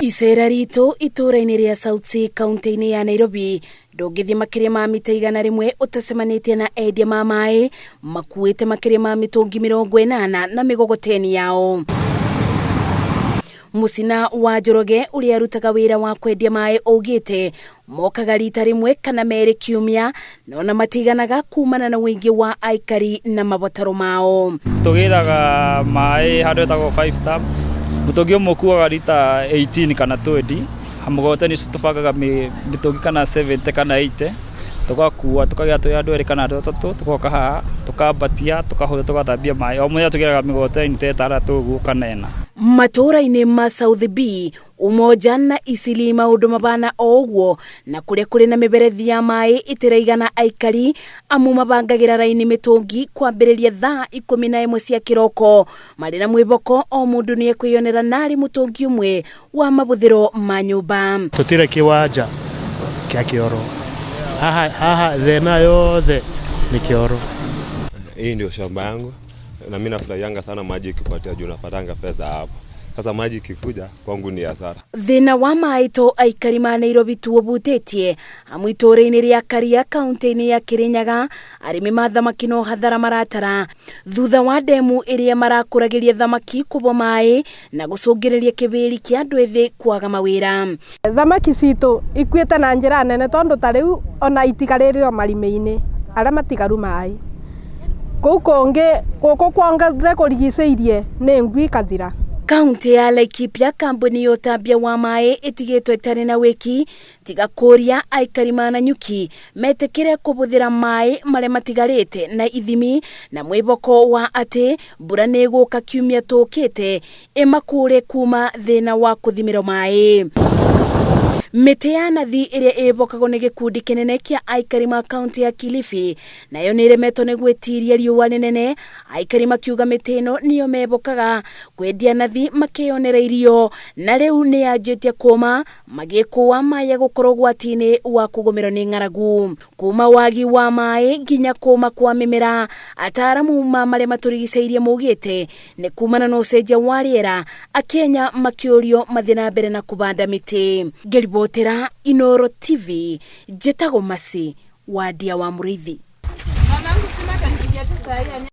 Icera rito itura-ini ria South Sea kaunti-ini ya Nairobi ndungithi makiria ma mita 100 utacemanitie na endia ma mai makuite makiria ma mitungi 80 na migogoteni yao. Musina wa Njoroge uria arutaga wira wa kwendia mai ugite mokaga rita rimwe kana meri kiumia nona matiganaga kumana na wingi wa aikari na mabataro mao. Tugiraga mai handu etagwo 5 star mutungi umukuaga rita 18 kana 20 hamugoteni tubangaga mitungi kana 70 kana 80 tukakua tukagia tu andu eri kana atatu tukoka haha tukambatia tukahutha tugathambia mai o muthenya tugiraga migoteni 6 uguo kana 4. Matura-ini ma South B umoja na Isili maundu mabana oguo na kuria kuri na miberethi ya mai itiraigana aikari amu mabangagira raini mitungi kwambiriria thaa 11 cia kiroko mari na mwiboko o mundu ni ekwiyonera nari mutungi umwe wa mabuthiro ma nyumba. Tutire kiwanja kia kioro haha thena yothe ni kioro. Hii ndio shamba yangu na mimi nafurahianga sana maji ikipatia juu napatanga pesa hapo. Sasa maji ikikuja kwangu ni hasara. Thina wa mai to aikari ma Nairobi tu obutetie amu itura-ini ria Karia kaunti-ini ya Kirinyaga arimi ma thamaki no hathara maratara thutha wa demu iria marakuragiria thamaki kubwa mai na gucungiriria kibiri kia andu ethi kwaga mawira. Thamaki citu ikuite na njira nene tondu tariu ona itigariririo marime-ini aria matigaru mai kukonge guku kwongethe kurigiceirie ni ngui kathira. Kaunti ya Laikipia kambuni yotambia wa mai itigitwe tari na wiki tiga kuria aikari mana nyuki metekire kubuthira mai mare matigarite na ithimi na mwiboko wa ati mbura ni guka kiumia tukite imakure kuma thina wa kuthimira mai. Miti ya nathi iria ibokagwo ni gikundi kinene kia aikari ma kaunti ya Kilifi nayo ni iremetwo ni gwitiria riua rinene aikari makiuga miti ino niyo mebokaga kwendia nathi makionera irio na riu ni yanjitie kuma magikuwa mai gukorwo gwati-ini wa kugomero ni ng'aragu kuma wagi wa mai nginya kuma kwa mimera. Ataramu ma mare maturigiceirie mugite ni kumana na ucenjia wa riera akenya makiurio mathina mbere na kubanda miti. Gelibotera Inoro TV Jetago Masi wadia wa Murithi.